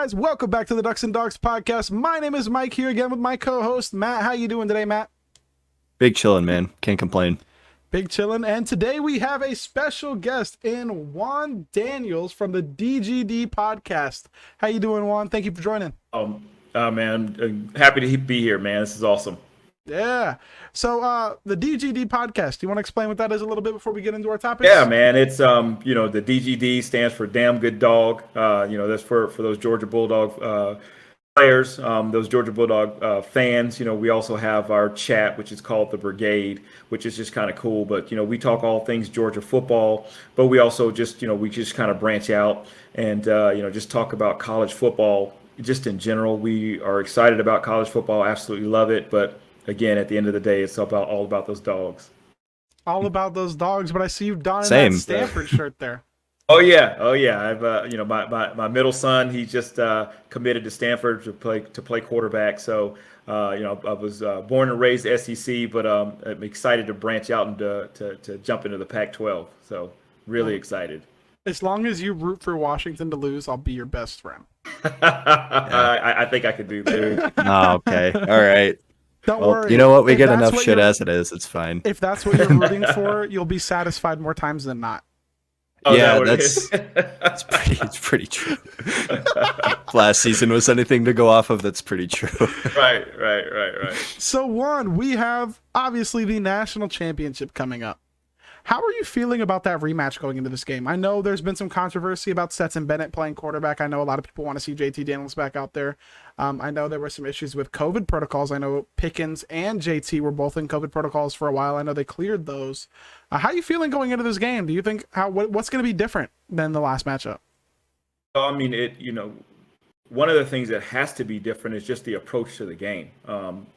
guys? Welcome back to the Ducks and Dogs podcast. My name is Mike here again with my co-host Matt. How you doing today, Matt? Big chillin', man. Can't complain. Big chillin'. And today we have a special guest in Juan Daniels from the DGD podcast. How you doing, Juan? Thank you for joining. Man, happy to be here, man. This is awesome. Yeah. So the DGD podcast, do you want to explain what that is a little bit before we get into our topics? Yeah, man. It's the DGD stands for Damn Good Dog. That's for those Georgia Bulldog players, those Georgia Bulldog fans. We also have our chat, which is called the Brigade, which is just kind of cool. But we talk all things Georgia football, but we also just we just kind of branch out and just talk about college football just in general. We are excited about college football, absolutely love it, but again, at the end of the day, it's all about those dogs. All about those dogs, but I see you donning Same. that Stanford shirt there. Oh yeah. I've my middle son, he just committed to Stanford to play quarterback. So I was born and raised SEC, but I'm excited to branch out and to jump into the Pac-12. So really excited. As long as you root for Washington to lose, I'll be your best friend. I think I could do that. Oh, okay. All right. Don't Well, worry. you know what? We If get that's enough what shit you're- as it is. It's fine. If that's what you're rooting for, you'll be satisfied more times than not. Oh, Yeah, is that what it that's is? it's pretty true. If last season was anything to go off of, that's pretty true. Right. So, Juan, we have obviously the national championship coming up. How are you feeling about that rematch going into this game? I know there's been some controversy about Stetson Bennett playing quarterback. I know a lot of people want to see JT Daniels back out there. I know there were some issues with COVID protocols. I know Pickens and JT were both in COVID protocols for a while. I know they cleared those. How are you feeling going into this game? Do you think what's going to be different than the last matchup? I mean, one of the things that has to be different is just the approach to the game.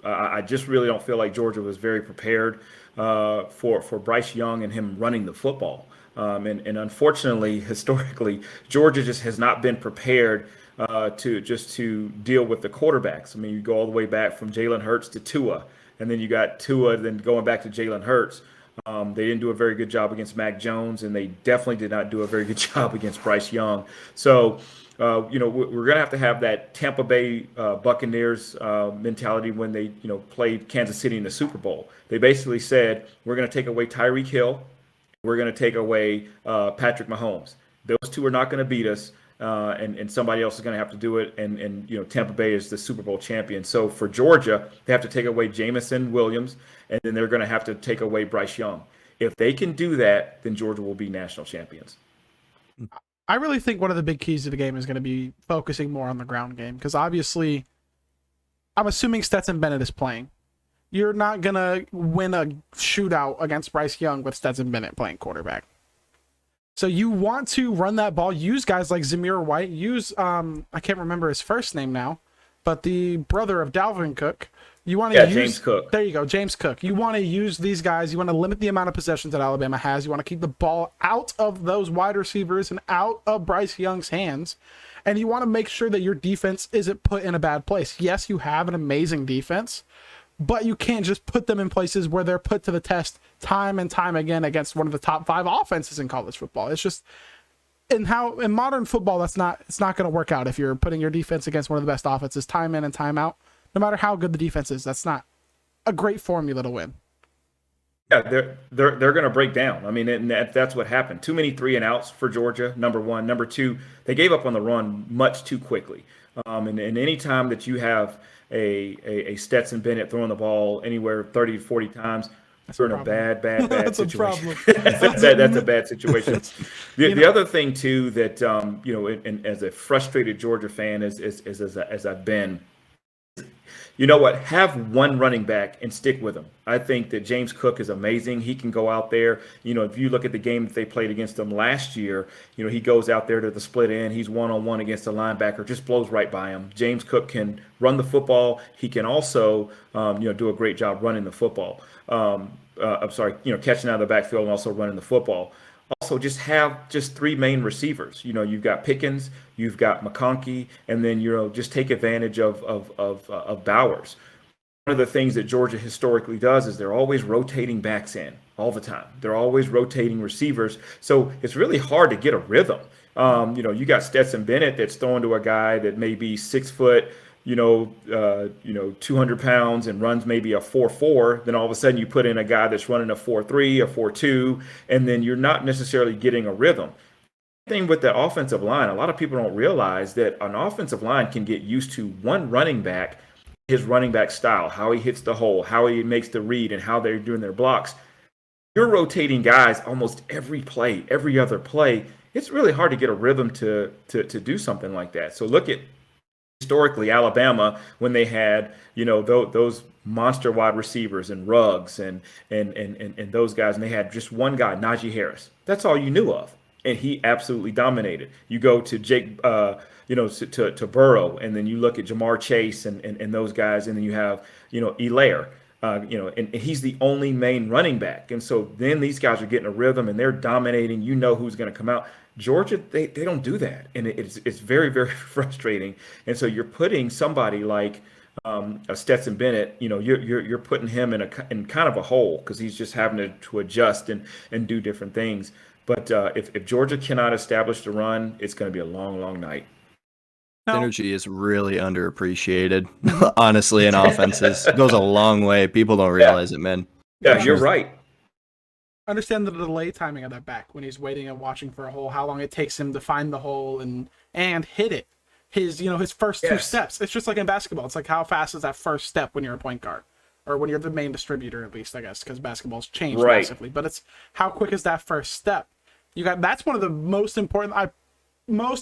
I just really don't feel like Georgia was very prepared for Bryce Young and him running the football. And unfortunately, historically, Georgia just has not been prepared to deal with the quarterbacks. I mean, you go all the way back from Jalen Hurts to Tua, and then you got Tua, then going back to Jalen Hurts. They didn't do a very good job against Mac Jones, and they definitely did not do a very good job against Bryce Young. So, we're going to have that Tampa Bay Buccaneers mentality when they, played Kansas City in the Super Bowl. They basically said, we're going to take away Tyreek Hill. We're going to take away Patrick Mahomes. Those two are not going to beat us. And somebody else is going to have to do it. And Tampa Bay is the Super Bowl champion. So for Georgia, they have to take away Jamison Williams, and then they're going to have to take away Bryce Young. If they can do that, then Georgia will be national champions. I really think one of the big keys to the game is going to be focusing more on the ground game, because obviously I'm assuming Stetson Bennett is playing. You're not going to win a shootout against Bryce Young with Stetson Bennett playing quarterback. So you want to run that ball, use guys like Zamir White, use, I can't remember his first name now, but the brother of Dalvin Cook. You want to use James Cook. There you go, James Cook. You want to use these guys. You want to limit the amount of possessions that Alabama has. You want to keep the ball out of those wide receivers and out of Bryce Young's hands. And you want to make sure that your defense isn't put in a bad place. Yes, you have an amazing defense, but you can't just put them in places where they're put to the test time and time again against one of the top 5 offenses in college football. It's just in modern football, it's not going to work out if you're putting your defense against one of the best offenses time in and time out. No matter how good the defense is, that's not a great formula to win. Yeah, they're going to break down. I mean, and that's what happened. Too many 3-and-outs for Georgia, number one. Number two, they gave up on the run much too quickly. And any time that you have a Stetson Bennett throwing the ball anywhere 30 to 40 times, you're in a bad That's situation. That's a bad situation. The other thing too that and as a frustrated Georgia fan as I've been, you know what? Have one running back and stick with him. I think that James Cook is amazing. He can go out there. If you look at the game that they played against them last year, he goes out there to the split end. He's one-on-one against a linebacker, just blows right by him. James Cook can run the football. He can also, do a great job running the football. Catching out of the backfield and also running the football. Also, just have 3 main receivers. You've got Pickens, you've got McConkey, and then just take advantage of Bowers. One of the things that Georgia historically does is they're always rotating backs in. all the time. They're always rotating receivers. So it's really hard to get a rhythm. You got Stetson Bennett that's throwing to a guy that may be 6 foot, 200 pounds and runs maybe a 4.4. Then all of a sudden you put in a guy that's running a 4.3, a 4.2, and then you're not necessarily getting a rhythm. Thing with the offensive line, a lot of people don't realize that an offensive line can get used to one running back, his running back style, how he hits the hole, how he makes the read, and how they're doing their blocks. You're rotating guys almost every play, every other play. It's really hard to get a rhythm to do something like that. So look at historically Alabama when they had those monster wide receivers and Ruggs and those guys, and they had just one guy, Najee Harris. That's all you knew of, and he absolutely dominated. You go to Jake, to Burrow, and then you look at Jamar Chase and those guys, and then you have Elaire. And he's the only main running back. And so then these guys are getting a rhythm and they're dominating. You know who's going to come out. Georgia, they don't do that. And it's very, very frustrating. And so you're putting somebody like a Stetson Bennett, you're putting him in kind of a hole because he's just having to adjust and do different things. But if Georgia cannot establish the run, it's going to be a long, long night. Energy is really underappreciated, honestly, in offenses. It goes a long way. People don't realize it, man. Yeah, you're right. Understand the delay timing of that back when he's waiting and watching for a hole, how long it takes him to find the hole and hit it. His first two steps. It's just like in basketball. It's like how fast is that first step when you're a point guard? Or when you're the main distributor, at least, I guess, because basketball's changed massively. But it's how quick is that first step? That's one of the most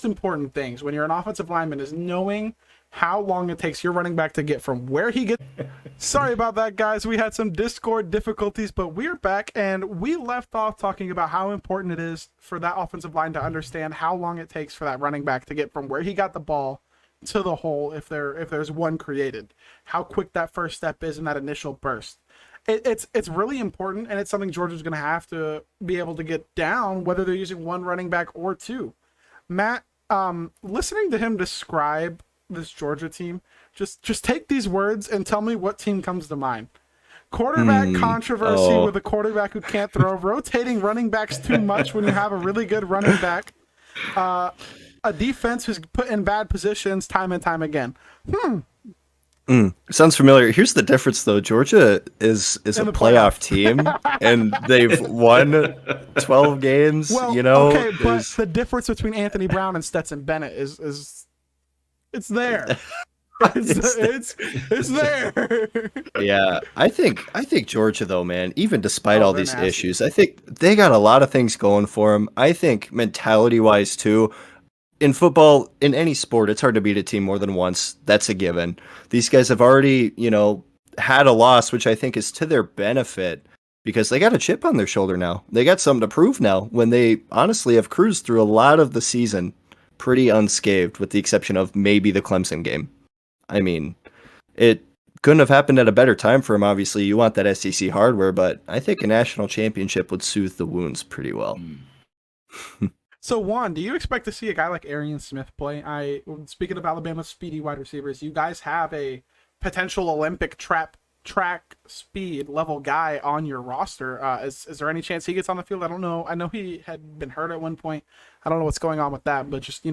important things when you're an offensive lineman is knowing how long it takes your running back to get from where he gets. Sorry about that, guys. We had some Discord difficulties, but we're back, and we left off talking about how important it is for that offensive line to understand how long it takes for that running back to get from where he got the ball to the hole if there's one created. How quick that first step is in that initial burst. It's really important, and it's something Georgia's going to have to be able to get down, whether they're using one running back or two. Matt, listening to him describe this Georgia team, just take these words and tell me what team comes to mind. Quarterback controversy with a quarterback who can't throw, rotating running backs too much when you have a really good running back, a defense who's put in bad positions time and time again. Sounds familiar. Here's the difference, though. Georgia is a playoff team, and they've won 12 games. Well, okay, but the difference between Anthony Brown and Stetson Bennett is it's there. It's there. Yeah, I think Georgia, though, man, even despite all these issues, I think they got a lot of things going for them. I think mentality-wise, too. In football, in any sport, it's hard to beat a team more than once. That's a given. These guys have already, had a loss, which I think is to their benefit because they got a chip on their shoulder now. They got something to prove now when they honestly have cruised through a lot of the season pretty unscathed, with the exception of maybe the Clemson game. I mean, it couldn't have happened at a better time for him. Obviously, you want that SEC hardware, but I think a national championship would soothe the wounds pretty well. So, Juan, do you expect to see a guy like Arian Smith play? Speaking of Alabama's speedy wide receivers, you guys have a potential Olympic track speed level guy on your roster. Is there any chance he gets on the field? I don't know. I know he had been hurt at one point. I don't know what's going on with that, but just,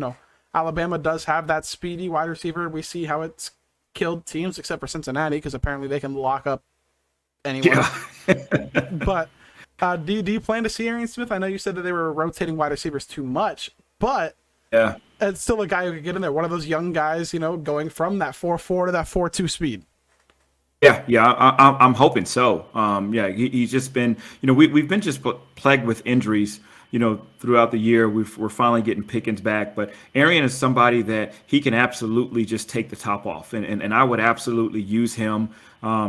Alabama does have that speedy wide receiver. We see how it's killed teams, except for Cincinnati, because apparently they can lock up anyone. Yeah. But do you plan to see Arian Smith? I know you said that they were rotating wide receivers too much, but yeah, it's still a guy who could get in there. One of those young guys, going from that 4.4 to that 4.2 speed. Yeah, I'm hoping so. He's just been, we've been just plagued with injuries, throughout the year. We're finally getting Pickens back, but Arian is somebody that he can absolutely just take the top off, and I would absolutely use him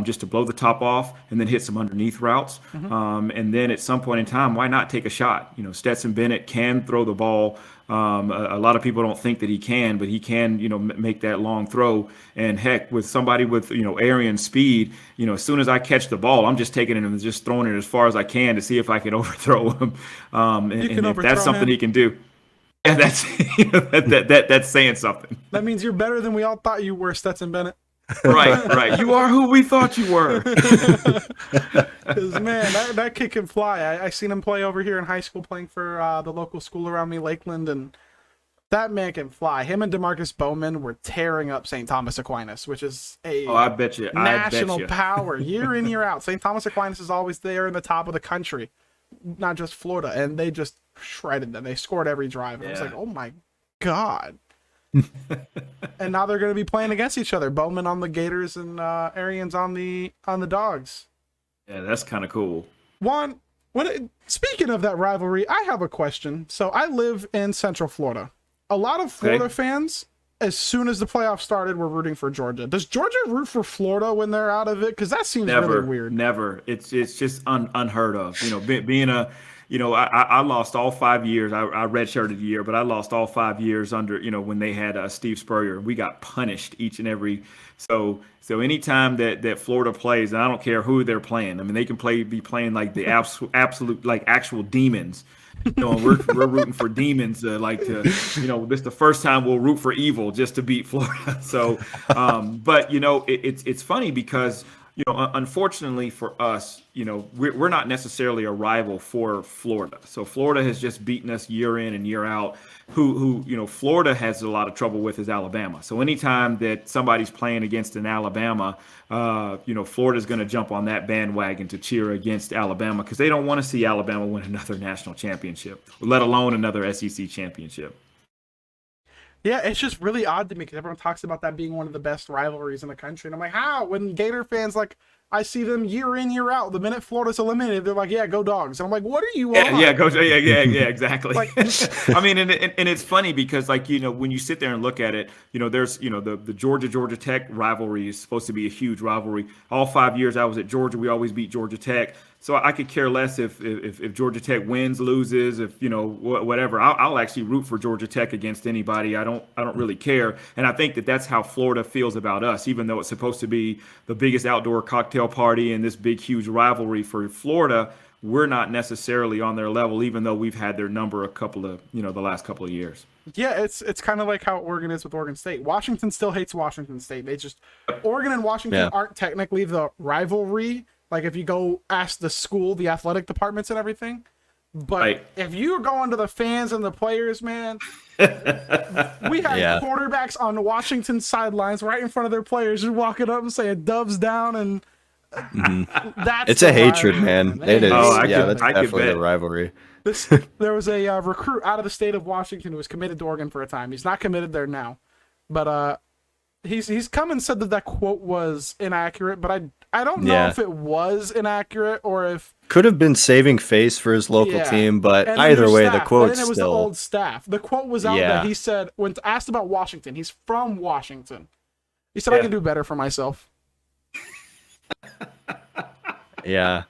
just to blow the top off and then hit some underneath routes. And then at some point in time, why not take a shot? Stetson Bennett can throw the ball. A lot of people don't think that he can, but he can, make that long throw. And heck, with somebody with, Arian speed, as soon as I catch the ball, I'm just taking it and just throwing it as far as I can to see if I can overthrow him. And if that's something he can do, yeah, that's that's saying something. That means you're better than we all thought you were, Stetson Bennett. Right. You are who we thought you were. Because man, that kid can fly. I seen him play over here in high school, playing for the local school around me, Lakeland, and that man can fly. Him and Demarcus Bowman were tearing up St. Thomas Aquinas, which is a I bet you. national power year in, year out. St. Thomas Aquinas is always there in the top of the country, not just Florida, and they just shredded them. They scored every drive. And I was like, oh my God. And now they're going to be playing against each other. Bowman on the Gators and Arians on the Dawgs. Yeah, that's kind of cool. Juan, speaking of that rivalry, I have a question. So I live in Central Florida. A lot of Florida fans, as soon as the playoffs started, were rooting for Georgia. Does Georgia root for Florida when they're out of it? Because that seems really weird. Never. It's just unheard of. Being a, I lost all 5 years. I redshirted a year, but I lost all 5 years under, when they had Steve Spurrier. We got punished each and every. So anytime that Florida plays, and I don't care who they're playing. I mean, they can be playing like the absolute like actual demons. And we're rooting for demons. This is the first time we'll root for evil just to beat Florida. So, but it's funny because unfortunately for us, we're not necessarily a rival for Florida. So Florida has just beaten us year in and year out. Who Florida has a lot of trouble with is Alabama. So anytime that somebody's playing against an Alabama, Florida's going to jump on that bandwagon to cheer against Alabama because they don't want to see Alabama win another national championship, let alone another SEC championship. Yeah, it's just really odd to me because everyone talks about that being one of the best rivalries in the country. And I'm like, how? When Gator fans, I see them year in, year out. The minute Florida's eliminated, they're like, yeah, go Dogs. And I'm like, what are you on? Yeah, exactly. I mean, and it's funny because, when you sit there and look at it, there's, the Georgia Tech rivalry is supposed to be a huge rivalry. All 5 years I was at Georgia, we always beat Georgia Tech. So I could care less if Georgia Tech wins, loses, if whatever. I'll actually root for Georgia Tech against anybody. I don't really care. And I think that's how Florida feels about us, even though it's supposed to be the biggest outdoor cocktail party and this big huge rivalry for Florida. We're not necessarily on their level, even though we've had their number the last couple of years. Yeah, it's kind of like how Oregon is with Oregon State. Washington still hates Washington State. Oregon and Washington aren't technically the rivalry. Like if you go ask the school, the athletic departments and everything. But if you're going to the fans and the players, man, we had quarterbacks on the Washington sidelines right in front of their players just walking up and saying Doves down, and it's a hatred, man. It is. That's definitely the rivalry. There was a recruit out of the state of Washington who was committed to Oregon for a time. He's not committed there now. But he's come and said that quote was inaccurate, but I don't know if it was inaccurate or if could have been saving face for his local team, but either way, the quote still. It was the old staff. The quote was out that he said when asked about Washington, he's from Washington. He said, "I can do better for myself." Yeah,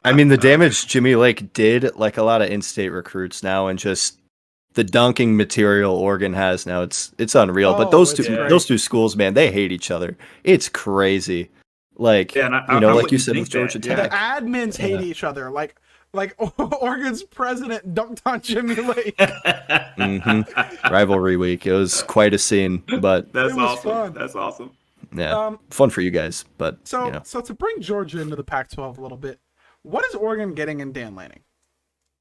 I mean the damage Jimmy Lake did, like a lot of in-state recruits now, and just the dunking material Oregon has now, it's unreal. But those two schools, man, they hate each other. It's crazy. Like like you said with Georgia Tech, the admins hate each other. Like Oregon's president dunked on Jimmy Lake. Rivalry week. It was quite a scene, but that's awesome. Fun. That's awesome. Yeah, fun for you guys. But so to bring Georgia into the Pac-12 a little bit, what is Oregon getting in Dan Lanning?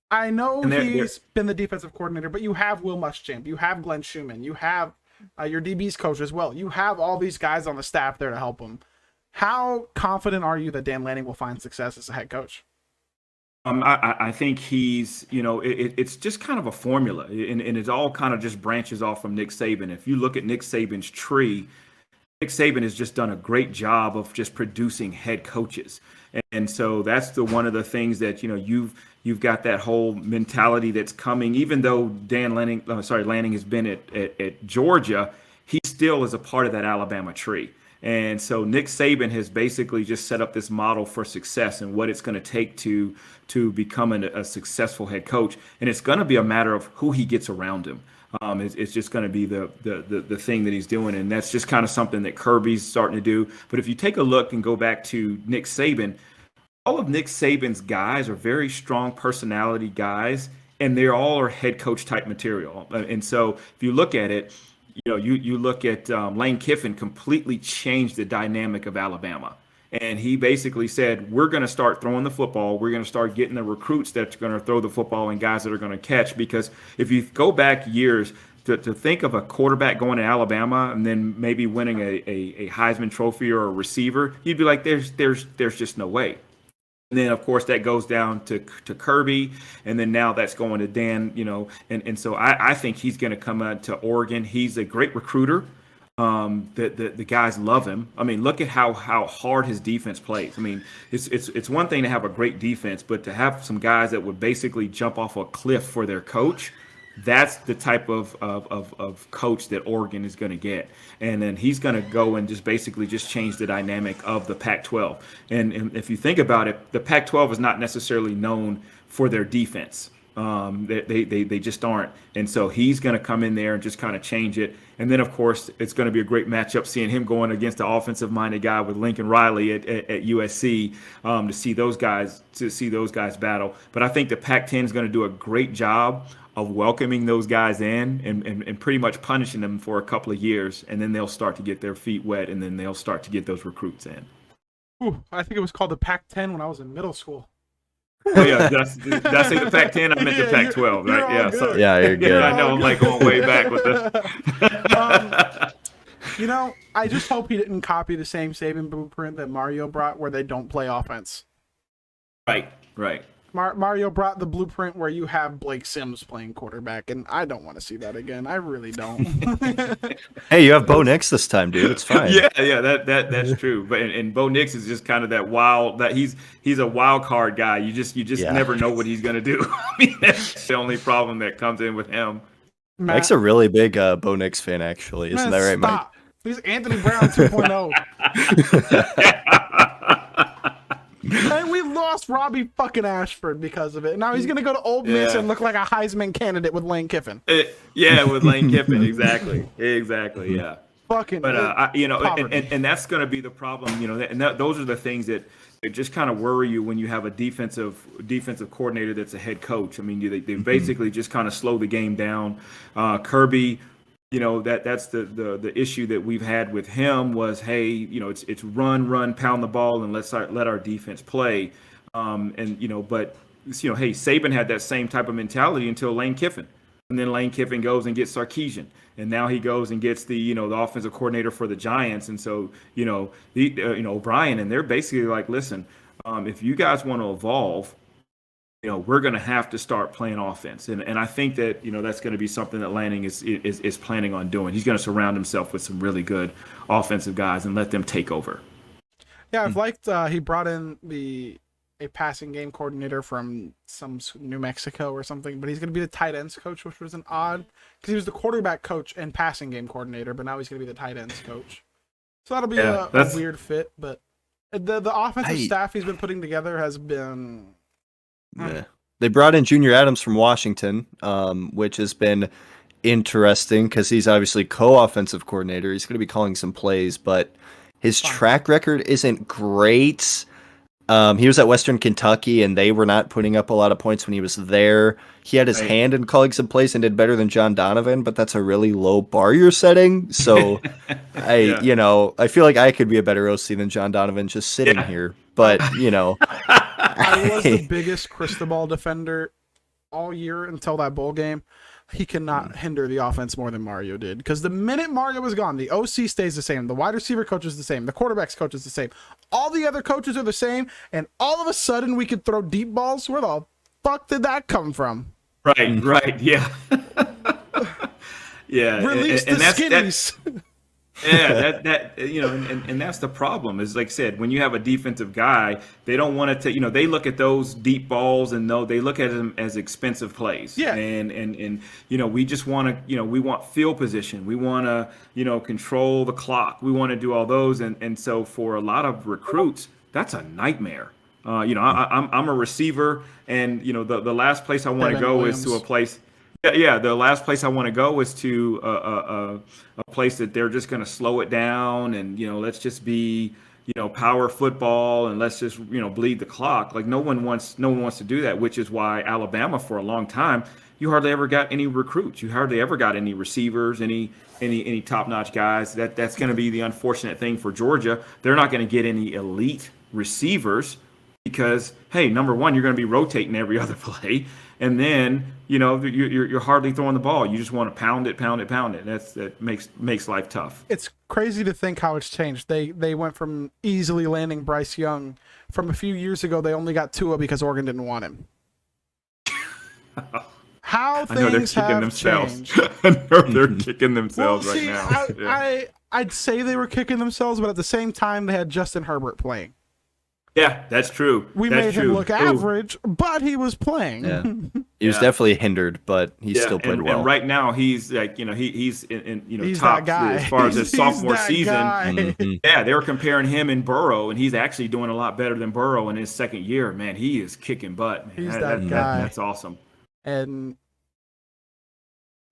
I know he's been the defensive coordinator, but you have Will Muschamp, you have Glenn Schumann, you have your DB's coach as well. You have all these guys on the staff there to help him. How confident are you that Dan Lanning will find success as a head coach? I think he's, it's just kind of a formula, and it all kind of just branches off from Nick Saban. If you look at Nick Saban's tree, Nick Saban has just done a great job of just producing head coaches. And so that's one of the things that, you've got that whole mentality that's coming, even though Lanning has been at Georgia, he still is a part of that Alabama tree. And so Nick Saban has basically just set up this model for success and what it's going to take to become a successful head coach. And it's going to be a matter of who he gets around him. It's just going to be the thing that he's doing. And that's just kind of something that Kirby's starting to do. But if you take a look and go back to Nick Saban, all of Nick Saban's guys are very strong personality guys, and they're all are head coach type material. And so if you look at it, you look at Lane Kiffin completely changed the dynamic of Alabama. And he basically said, we're going to start throwing the football. We're going to start getting the recruits that's going to throw the football and guys that are going to catch. Because if you go back years, to think of a quarterback going to Alabama and then maybe winning a Heisman Trophy or a receiver, you'd be like, there's just no way. And then, of course, that goes down to Kirby, and then now that's going to Dan, and so I think he's going to come out to Oregon. He's a great recruiter. The guys love him. I mean, look at how hard his defense plays. I mean, it's one thing to have a great defense, but to have some guys that would basically jump off a cliff for their coach, that's the type of coach that Oregon is going to get. And then he's going to go and just basically just change the dynamic of the Pac-12. And if you think about it, the Pac-12 is not necessarily known for their defense. They just aren't. And so he's going to come in there and just kind of change it. And then, of course, it's going to be a great matchup seeing him going against the offensive-minded guy with Lincoln Riley at USC to see those guys battle. But I think the Pac-10 is going to do a great job of welcoming those guys in and pretty much punishing them for a couple of years, and then they'll start to get their feet wet, and then they'll start to get those recruits in. Ooh, I think it was called the Pac-10 when I was in middle school. Oh yeah, did I say the Pac-10? I meant the Pac-12, right? Yeah, sorry. Yeah, you're good. I know I'm like going way back with the. I just hope he didn't copy the same Saban blueprint that Mario brought, where they don't play offense. Right. Mario brought the blueprint where you have Blake Sims playing quarterback, and I don't want to see that again. I really don't. Hey, you have Bo Nix this time, dude. It's fine. Yeah, that's true. But and Bo Nix is just kind of that wild. That he's a wild card guy. You just never know what he's gonna do. I mean, that's the only problem that comes in with him. Mike's a really big Bo Nix fan, actually. Isn't that right, Mike? He's Anthony Brown 2.0. And we lost Robbie fucking Ashford because of it. Now he's going to go to Ole Miss and look like a Heisman candidate with Lane Kiffin. With Lane Kiffin, exactly, yeah. Fucking. But and that's going to be the problem, and those are the things that just kind of worry you when you have a defensive coordinator that's a head coach. I mean, they basically just kind of slow the game down. Kirby. That's the issue that we've had with him was, hey, it's run, pound the ball, and let our defense play. But hey, Saban had that same type of mentality until Lane Kiffin, and then Lane Kiffin goes and gets Sarkisian, and now he goes and gets the offensive coordinator for the Giants, and so O'Brien, and they're basically like, listen, if you guys want to evolve, we're going to have to start playing offense. And I think that, that's going to be something that Lanning is planning on doing. He's going to surround himself with some really good offensive guys and let them take over. Yeah, I've liked he brought in a passing game coordinator from some New Mexico or something, but he's going to be the tight ends coach, which was an odd, because he was the quarterback coach and passing game coordinator, but now he's going to be the tight ends coach. So that'll be a weird fit, but the offensive staff he's been putting together has been... Yeah. They brought in Junior Adams from Washington, which has been interesting because he's obviously co-offensive coordinator. He's going to be calling some plays, but his track record isn't great. He was at Western Kentucky, and they were not putting up a lot of points when he was there. He had his hand in calling some plays and did better than John Donovan, but that's a really low bar you're setting. So I feel like I could be a better OC than John Donovan just sitting here. But, I was the biggest Cristobal defender all year until that bowl game. He cannot hinder the offense more than Mario did, because the minute Mario was gone, the OC stays the same, the wide receiver coach is the same, the quarterback's coach is the same, all the other coaches are the same, and all of a sudden we could throw deep balls. Where the fuck did that come from? Right, yeah. Yeah, Release the skinnies. And that's the problem. Is like I said, when you have a defensive guy, they don't want to take. They look at those deep balls and they look at them as expensive plays. Yeah. And we just want to. We want field position. We want to control the clock. We want to do all those. And so for a lot of recruits, that's a nightmare. I'm a receiver, and the last place I want to go is to a place. Yeah, the last place I want to go is to a place that they're just going to slow it down and, let's just be, power football and let's just, bleed the clock. Like no one wants to do that, which is why Alabama for a long time, you hardly ever got any recruits. You hardly ever got any receivers, any top-notch guys. That's going to be the unfortunate thing for Georgia. They're not going to get any elite receivers because, hey, number one, you're going to be rotating every other play, and then you're hardly throwing the ball. You just want to pound it. That makes life tough. It's crazy to think how it's changed. They went from easily landing Bryce Young. From a few years ago, they only got Tua because Oregon didn't want him. How things have changed. I know they're kicking themselves right now. I'd say they were kicking themselves, but at the same time, they had Justin Herbert playing. Yeah, that's true. We made him look average, but he was playing. Yeah. He was definitely hindered, but he still played well. And right now, he's like, he's he's top that guy. as far as his sophomore season. Mm-hmm. Yeah, they were comparing him and Burrow, and he's actually doing a lot better than Burrow in his second year. Man, he is kicking butt. Man. He's that guy. That's awesome. And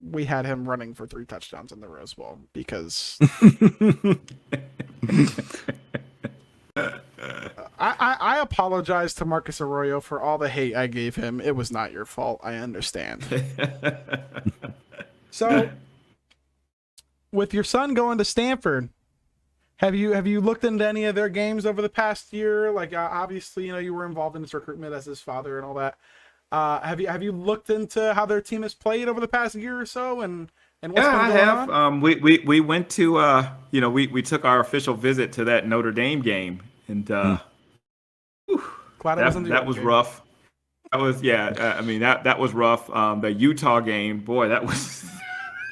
we had him running for 3 touchdowns in the Rose Bowl because I apologize to Marcus Arroyo for all the hate I gave him. It was not your fault. I understand. So, with your son going to Stanford, have you looked into any of their games over the past year? Like, obviously, you were involved in his recruitment as his father and all that. Have you looked into how their team has played over the past year or so, and what's been going have. on? We went to we took our official visit to that Notre Dame game, and Glad that was rough. That was that was rough. The Utah game, boy, that was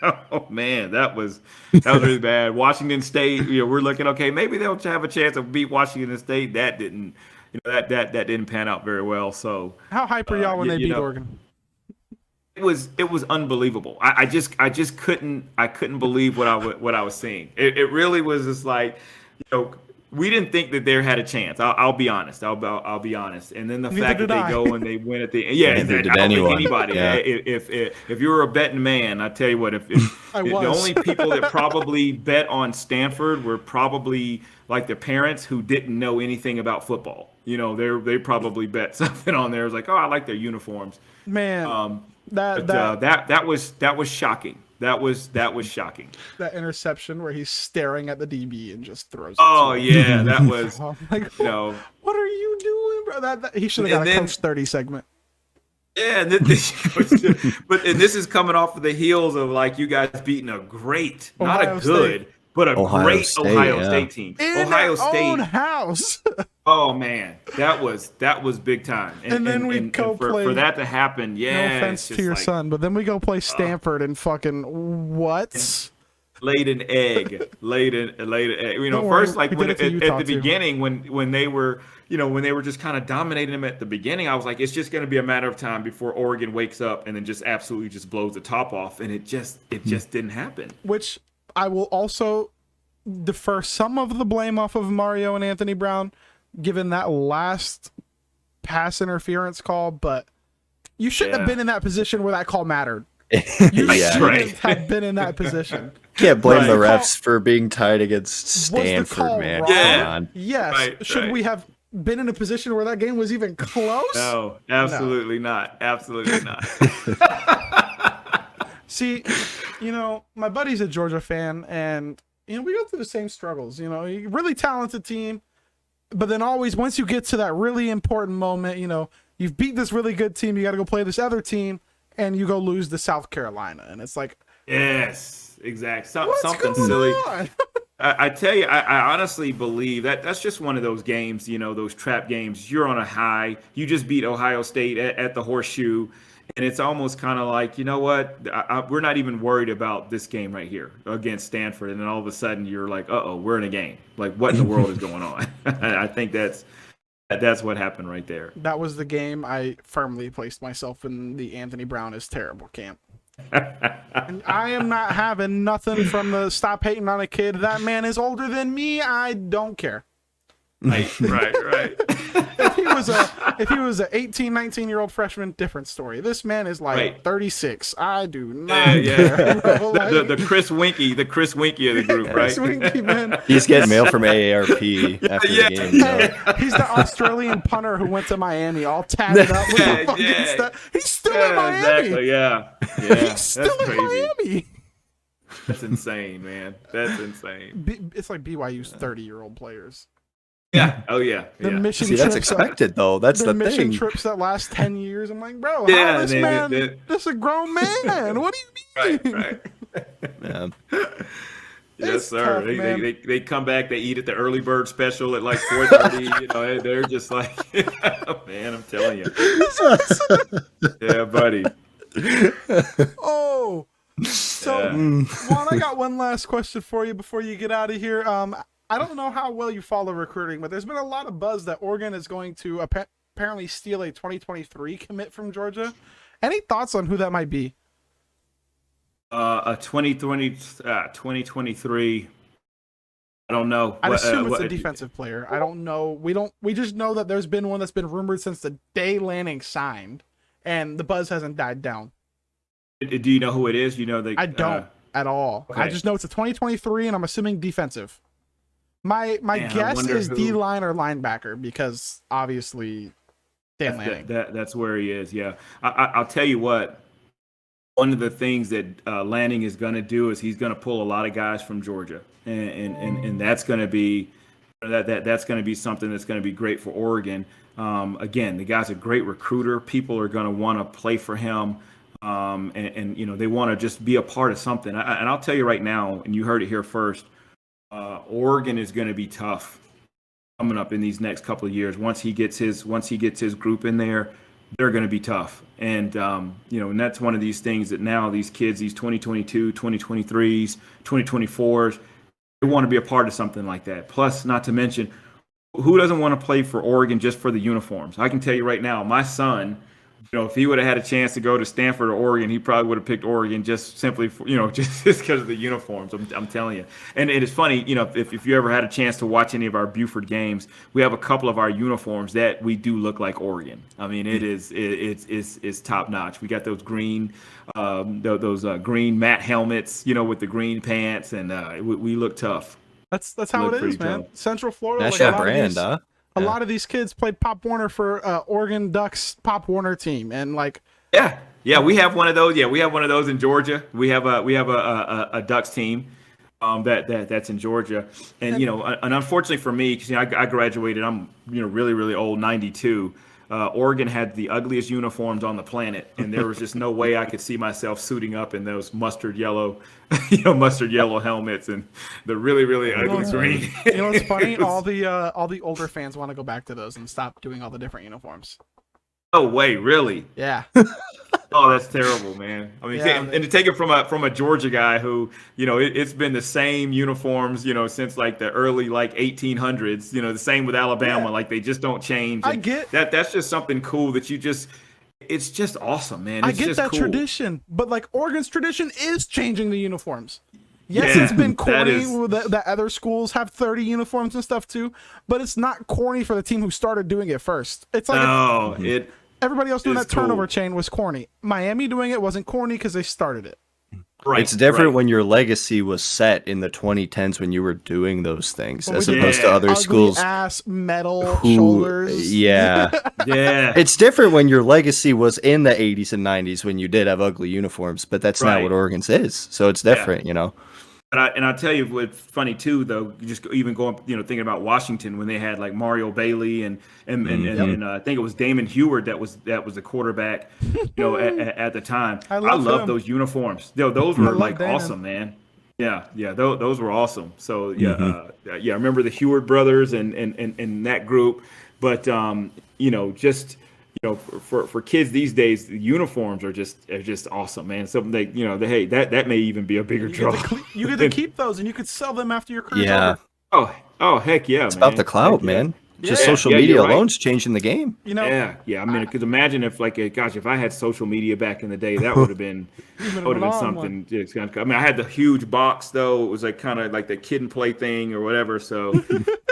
oh man, that was really bad. Washington State, we're looking okay. Maybe they'll have a chance to beat Washington State. That didn't. That didn't pan out very well. So how hype are y'all when they beat Oregon? It was unbelievable. I just couldn't believe what I was seeing. It really was just like, we didn't think that they had a chance. I'll be honest. I'll be honest. And then the fact that they go and they win at the end. Yeah, Neither did I don't anyone. think anybody. Yeah. If you were a betting man, I tell you what. If the only people that probably bet on Stanford were probably like the parents who didn't know anything about football. They probably bet something on there. It was like, oh, I like their uniforms. Man, that was shocking. That was shocking. That interception where he's staring at the DB and just throws it. Oh yeah, that was. Like, what are you doing, bro? He should have got a Coach 30 segment. Yeah, and this is coming off of the heels of like you guys beating a great, not a good, but a great Ohio State team. In Ohio their State own house. Oh man, that was big time. And then we go play. For that to happen, yeah. No offense to your son, but then we go play Stanford and fucking what? Laid an egg. First, like when at the beginning when they were just kind of dominating them at the beginning, I was like, it's just going to be a matter of time before Oregon wakes up and then just absolutely just blows the top off, and it just didn't happen. Which I will also defer some of the blame off of Mario and Anthony Brown, given that last pass interference call, but you shouldn't have been in that position where that call mattered. You shouldn't have been in that position. Can't blame the refs for being tied against Stanford, man. Wrong? Yeah. Yes. Should we have been in a position where that game was even close? No, absolutely not. Absolutely not. See, my buddy's a Georgia fan, and we go through the same struggles. Really talented team. But then always, once you get to that really important moment, you've beat this really good team, you got to go play this other team, and you go lose to South Carolina. And it's like... Yes, exactly. What's something going silly. on? I tell you, I honestly believe that's just one of those games, those trap games. You're on a high. You just beat Ohio State at the Horseshoe. And it's almost kind of like, you know what? We're not even worried about this game right here against Stanford. And then all of a sudden you're like, uh-oh, we're in a game. Like, what in the world is going on? I think that's what happened right there. That was the game I firmly placed myself in the Anthony Brown is terrible camp. And I am not having nothing from the stop hating on a kid. That man is older than me. I don't care. Right. If if he was a 18, 19-year-old freshman, different story. This man is like 36. I do not care. Bro. Like, the Chris Winky of the group, right? Chris Winky, man. He's getting mail from AARP after the game. Hey, he's the Australian punter who went to Miami, all tatted up with the fucking stuff. He's still in Miami. Exactly. Yeah. He's still in Miami. That's insane, man. That's insane. It's like BYU's 30-year-old players. Yeah. Oh yeah. The mission See, that's expected though. That's the mission thing. trips that last 10 years. I'm like, bro, how this man? This is a grown man. What do you mean? Right. Yeah. Yes, sir. Tough, they come back. They eat at the early bird special at like 4:30. You know, they're just like, man, I'm telling you. Yeah, buddy. Oh. So, Juan, I got one last question for you before you get out of here. I don't know how well you follow recruiting, but there's been a lot of buzz that Oregon is going to apparently steal a 2023 commit from Georgia. Any thoughts on who that might be? A 2023. I don't know. I assume it's a defensive player. I don't know. We just know that there's been one that's been rumored since the day Lanning signed, and the buzz hasn't died down. Do you know who it is? You know I don't at all. Okay. I just know it's a 2023, and I'm assuming defensive. My guess is D-line or linebacker because obviously Dan Lanning. That's where he is. Yeah, I'll tell you what. One of the things that Lanning is going to do is he's going to pull a lot of guys from Georgia, and that's going to be that's going to be something that's going to be great for Oregon. Again, the guy's a great recruiter. People are going to want to play for him. And you know, they want to just be a part of something. And I'll tell you right now, and you heard it here first, Oregon is going to be tough coming up in these next couple of years. Once he gets his group in there, they're going to be tough. And you know, and that's one of these things that now these kids, these 2022, 2023s, 2024s, they want to be a part of something like that. Plus, not to mention, who doesn't want to play for Oregon just for the uniforms? I can tell you right now, my son, you know, if he would have had a chance to go to Stanford or Oregon, he probably would have picked Oregon just simply for, you know, just because of the uniforms. I'm telling you. And it is funny, you know, if you ever had a chance to watch any of our Buford games, we have a couple of our uniforms that we do look like Oregon. I mean, it's top notch. We got those green, green matte helmets, you know, with the green pants, and we look tough. That's how it is, man. Tough. Central Florida. That's your brand, huh? A lot of these kids played Pop Warner for Oregon Ducks Pop Warner team, and like we have one of those. Yeah, we have one of those in Georgia. We have a Ducks team that's in Georgia, and you know, and unfortunately for me, because you know, I graduated, I'm really old, 92. Oregon had the ugliest uniforms on the planet, and there was just no way I could see myself suiting up in those mustard yellow helmets and the really ugly green. You know what's funny? All the older fans want to go back to those and stop doing all the different uniforms. Oh wait, really? Yeah. Oh, that's terrible, man. I mean, and to take it from a Georgia guy who, you know, it's been the same uniforms, you know, since like the early 1800s. You know, the same with Alabama, like they just don't change. And I get that. That's just something cool that it's just awesome, man. I get that cool tradition, but like Oregon's tradition is changing the uniforms. Yes, it's been corny that other schools have 30 uniforms and stuff too, but it's not corny for the team who started doing it first. It's like everybody else doing that turnover chain was corny. Miami doing it wasn't corny because they started it. Right. It's different when your legacy was set in the 2010s when you were doing those things, as opposed to other schools. Ass, metal, shoulders. Yeah. It's different when your legacy was in the 80s and 90s when you did have ugly uniforms, but that's not what Oregon's is. So it's different, you know. And I'll tell you what's funny too, though. Just even going, you know, thinking about Washington when they had like Mario Bailey and I think it was Damon Heward that was the quarterback, you know, at the time. I love those uniforms. Those were like awesome, man. Yeah, those were awesome. So I remember the Heward brothers and that group. But you know, just you know, for kids these days, the uniforms are just awesome, man. Something that may even be a bigger draw. You get to keep those, and you could sell them after your career. Yeah. Oh, heck yeah, it's about the clout, man. Just social media alone's changing the game. You know. Yeah. I mean, because imagine if if I had social media back in the day, that would have been something. I mean, I had the huge box though. It was like kind of like the kid and play thing or whatever. So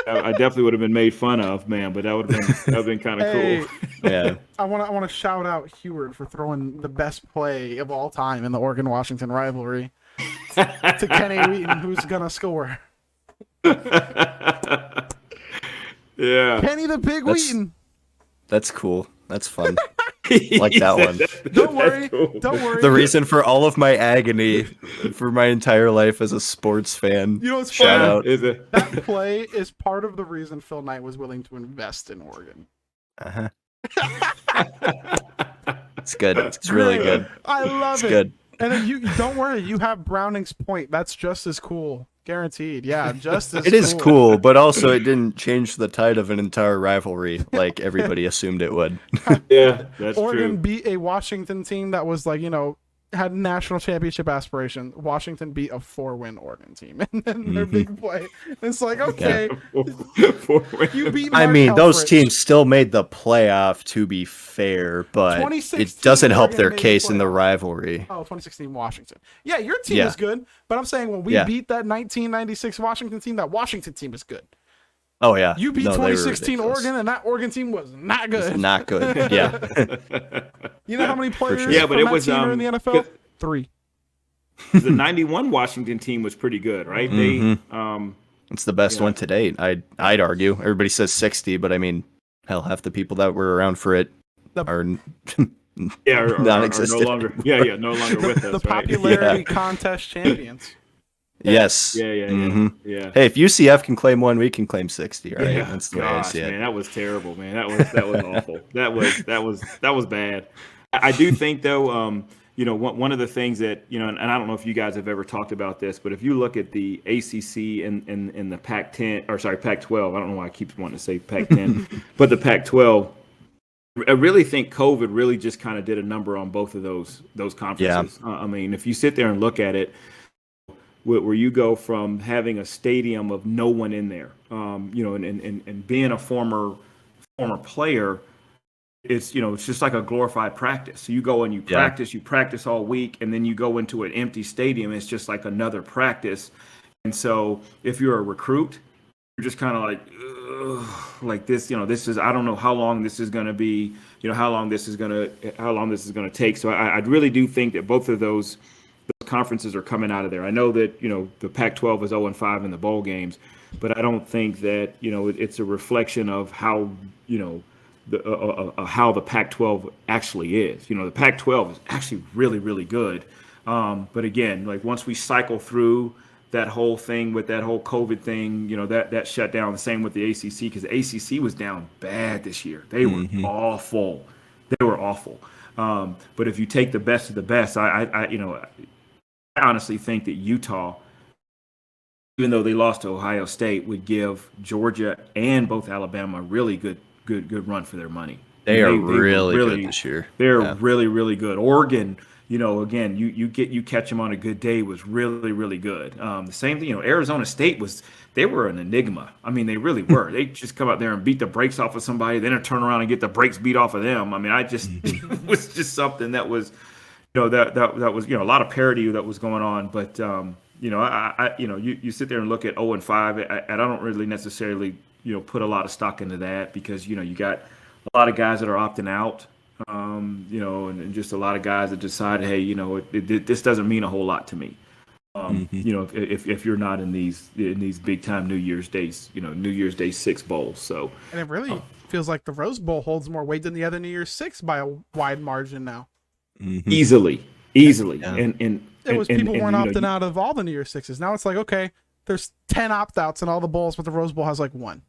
I definitely would have been made fun of, man. But that would have been kind of Hey, cool. Yeah. I want to shout out Heward for throwing the best play of all time in the Oregon-Washington rivalry to Kenny Wheaton, who's gonna score. Yeah. Kenny the Big Wheaton. That's cool. That's fun. Like that one. Don't worry. Cool. Don't worry. The reason for all of my agony for my entire life as a sports fan. You know what's Shout funny? out. Is it? That play is part of the reason Phil Knight was willing to invest in Oregon. Uh-huh. It's good. It's really good. I love It's it. good. And then you don't worry, you have Browning's point. That's just as cool. Guaranteed. Yeah, just as It is cool, but also it didn't change the tide of an entire rivalry like everybody assumed it would. Yeah, that's Oregon true. beat a Washington team that was like, had national championship aspirations. Washington beat a 4-win Oregon team. And then their big play. It's like, okay, you beat I Mark mean, those Helfrich. teams still made the playoff, to be fair, but 2016 it doesn't help Oregon their made the case in the playoff. rivalry. Oh, 2016 Washington. Yeah, your team Yeah. is good, but I'm saying when we Yeah. beat that 1996 Washington team, that Washington team is good. Oh yeah, You beat No, they were 2016 ridiculous. Oregon, and that Oregon team was not good. It's not good. Yeah, You know how many players sure. Yeah, but from it that was, team are in the NFL? 3. The '91 Washington team was pretty good, right? They it's the best one to date. I'd argue. Everybody says 60, but I mean, hell, half the people that were around for it are are no non-existent. longer no longer with us, The right? popularity contest champions. Yes. Yeah. Mhm. Yeah. Hey, if UCF can claim one, we can claim 60. All right, Yeah, that's the way I gosh, see it. man, that was terrible, man. That was awful. That was bad. I do think though, one of the things that and I don't know if you guys have ever talked about this, but if you look at the ACC and the Pac-10, or sorry, Pac-12, I don't know why I keep wanting to say Pac-10, but the Pac-12. I really think COVID really just kind of did a number on both of those conferences. I mean, if you sit there and look at it, where you go from having a stadium of no one in there, and being a former player, it's just like a glorified practice. So you go and you practice all week, and then you go into an empty stadium. It's just like another practice. And so if you're a recruit, you're just kind of like, ugh, like this. This is, I don't know how long this is going to be. How long this is going to take. So I really do think that both of those conferences are coming out of there. I know that the Pac-12 is 0-5 in the bowl games, but I don't think that it's a reflection of how how the Pac-12 actually is. The Pac-12 is actually really, really good. But again, like once we cycle through that whole thing with that whole COVID thing, that shut down. The same with the ACC, because the ACC was down bad this year. They were awful. They were awful. But if you take the best of the best, I honestly think that Utah, even though they lost to Ohio State, would give Georgia and both Alabama a really good run for their money. They are really good this year. They're really, really good. Oregon, again, you catch them on a good day, was really, really good. The same thing, Arizona State they were an enigma. I mean, they really were. They just come out there and beat the brakes off of somebody, then turn around and get the brakes beat off of them. I mean, it was just something that was, that was, a lot of parity that was going on. But, you sit there and look at 0-5, and I don't really necessarily, put a lot of stock into that, because, you got a lot of guys that are opting out, and just a lot of guys that decide, hey, this doesn't mean a whole lot to me. If you're not in these big time New Year's Day 6 bowls. So, And it really feels like the Rose Bowl holds more weight than the other New Year's 6 by a wide margin now. Easily. Yeah. And It was people weren't and, opting out of all the New Year's 6s. Now it's like, okay, there's 10 opt-outs in all the bowls, but the Rose Bowl has like 1.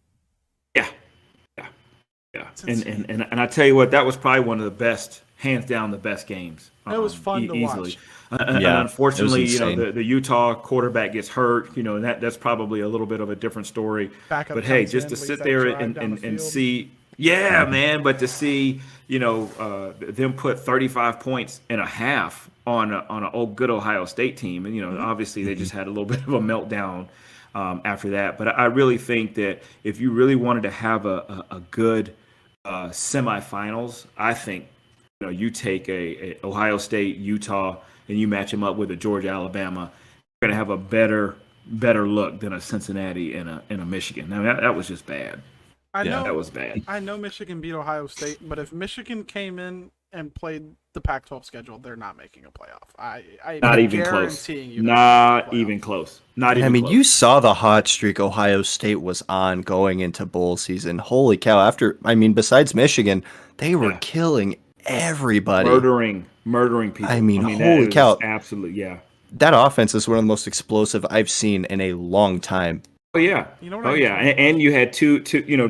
Yeah. And I tell you what, that was probably one of the best, hands down, the best games. It was fun to easily. watch. And Yeah, unfortunately, it was insane. the Utah quarterback gets hurt, and that's probably a little bit of a different story. Backup But hey, comes just in, to leads sit that there drive down the and field. see, man, but to see, them put 35 points and a half on an old good Ohio State team, and obviously they just had a little bit of a meltdown after that. But I really think that if you really wanted to have a good semifinals, I think you take a Ohio State, Utah, and you match them up with a Georgia, Alabama. You're going to have a better better look than a Cincinnati and a Michigan. Now that was just bad. That was bad. I know Michigan beat Ohio State, but if Michigan came in and played the Pac-12 schedule, they're not making a playoff. I'm not even close. You not even close. Not even. I mean, close. you saw the hot streak Ohio State was on going into bowl season. Holy cow! Besides Michigan, they were killing everybody, murdering people. I mean holy cow! Absolutely, yeah. That offense is one of the most explosive I've seen in a long time. Oh yeah, and you had two,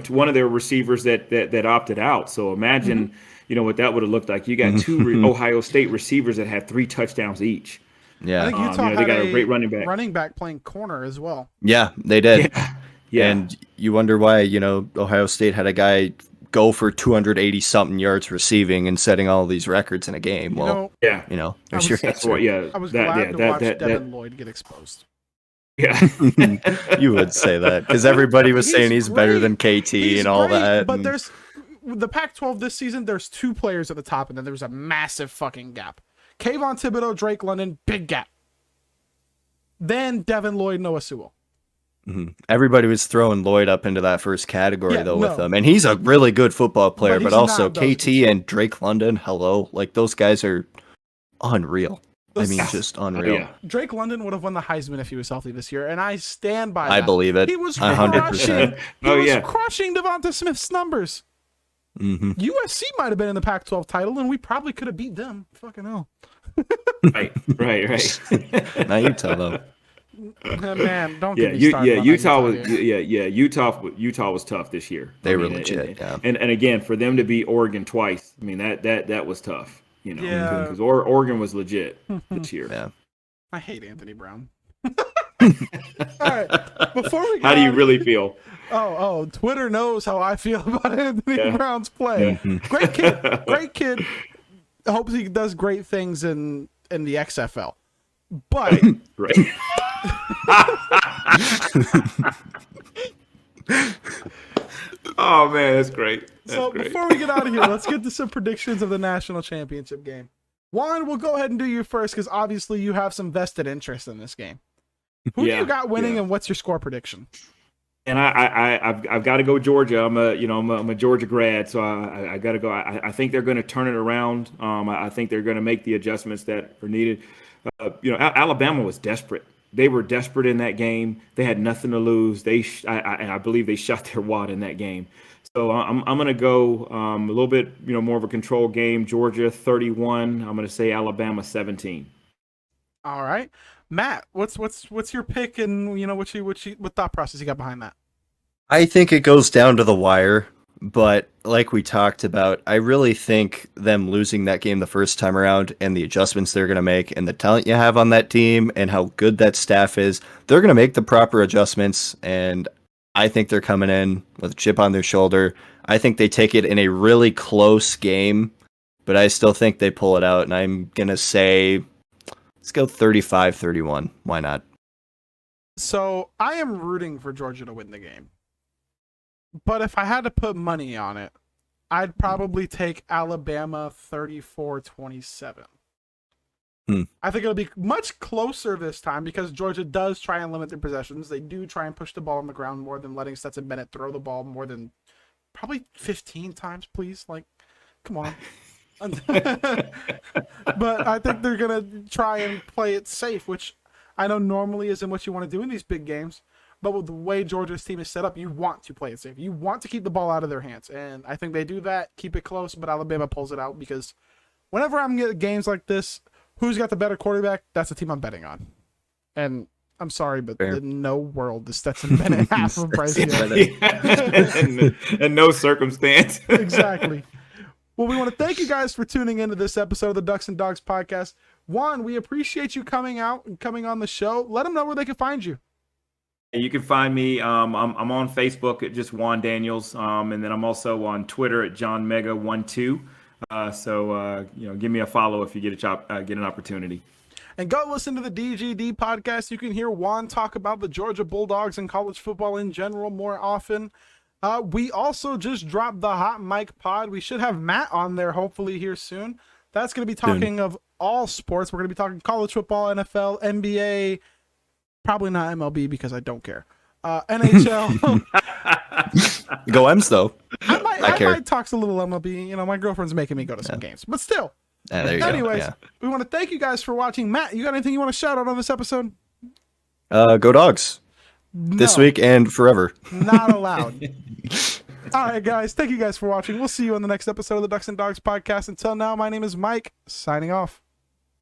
one of their receivers that opted out. So imagine, what that would have looked like. You got two Ohio State receivers that had 3 touchdowns each. Yeah, I think Utah they got a great running back playing corner as well. Yeah, they did. Yeah. And you wonder why Ohio State had a guy go for 280 something yards receiving and setting all these records in a game. There's your answer. I was glad to watch Devin Lloyd get exposed. Yeah, you would say that because everybody was saying he's better than KT and all that. But there's the Pac-12 this season. There's 2 players at the top, and then there's a massive fucking gap. Kayvon Thibodeau, Drake London, big gap. Then Devin Lloyd, Noah Sewell. Mm-hmm. Everybody was throwing Lloyd up into that first category with them, and he's a really good football player. But also KT and Drake London, those guys are unreal. Just unreal. Yeah. Drake London would have won the Heisman if he was healthy this year, and I stand by that. I believe it. He was 100%. He was crushing Devonta Smith's numbers. Mm-hmm. USC might have been in the Pac-12 title, and we probably could have beat them. Fucking hell. Right. Now you tell them. Man, don't get me started. Utah was tough this year. They were legit. And again, for them to beat Oregon twice, that was tough. Because Oregon was legit this year. Yeah. I hate Anthony Brown. All right. Before we how do you really feel? Oh, Twitter knows how I feel about Anthony Brown's play. Yeah. Great kid. Hopes he does great things in the XFL. But right. Oh man, that's great. Before we get out of here, let's get to some predictions of the national championship game. Juan, we'll go ahead and do you first because obviously you have some vested interest in this game. Who do you got winning, and what's your score prediction? And I've got to go Georgia. I'm a Georgia grad, so I got to go. I think they're going to turn it around. I think they're going to make the adjustments that are needed. Alabama was desperate. They were desperate in that game. They had nothing to lose. I believe they shot their wad in that game. So I'm going to go a little bit more of a control game. Georgia 31. I'm going to say Alabama 17. All right, Matt. What's your pick, and what thought process you got behind that? I think it goes down to the wire. But like we talked about, I really think them losing that game the first time around and the adjustments they're going to make and the talent you have on that team and how good that staff is, they're going to make the proper adjustments. And I think they're coming in with a chip on their shoulder. I think they take it in a really close game, but I still think they pull it out. And I'm going to say, let's go 35-31. Why not? So I am rooting for Georgia to win the game. But if I had to put money on it, I'd probably take Alabama 34-27. I think it'll be much closer this time because Georgia does try and limit their possessions. They do try and push the ball on the ground more than letting Stetson Bennett throw the ball more than probably 15 times, please. Come on. But I think they're going to try and play it safe, which I know normally isn't what you want to do in these big games. But with the way Georgia's team is set up, you want to play it safe. You want to keep the ball out of their hands. And I think they do that, keep it close, but Alabama pulls it out because whenever I'm getting games like this, who's got the better quarterback, that's the team I'm betting on. And I'm sorry, but in no world is Stetson Bennett half of Bryce Young. In no circumstance. Exactly. Well, we want to thank you guys for tuning into this episode of the Ducks and Dawgs podcast. Juan, we appreciate you coming out and coming on the show. Let them know where they can find you. You can find me. I'm on Facebook at just Juan Daniels, and then I'm also on Twitter at JohnMega12. So give me a follow if you get an opportunity. And go listen to the DGD podcast. You can hear Juan talk about the Georgia Bulldogs and college football in general more often. We also just dropped the Hot Mic Pod. We should have Matt on there hopefully here soon. That's going to be talking of all sports. We're going to be talking college football, NFL, NBA. Probably not MLB because I don't care. NHL. Go M's though. I might talk a little MLB. You know, my girlfriend's making me go to some games, but still. There you Anyways, go. we want to thank you guys for watching. Matt, you got anything you want to shout out on this episode? Go Dogs. This week and forever. Not allowed. All right, guys. Thank you guys for watching. We'll see you on the next episode of the Ducks and Dogs podcast. Until now, my name is Mike, signing off.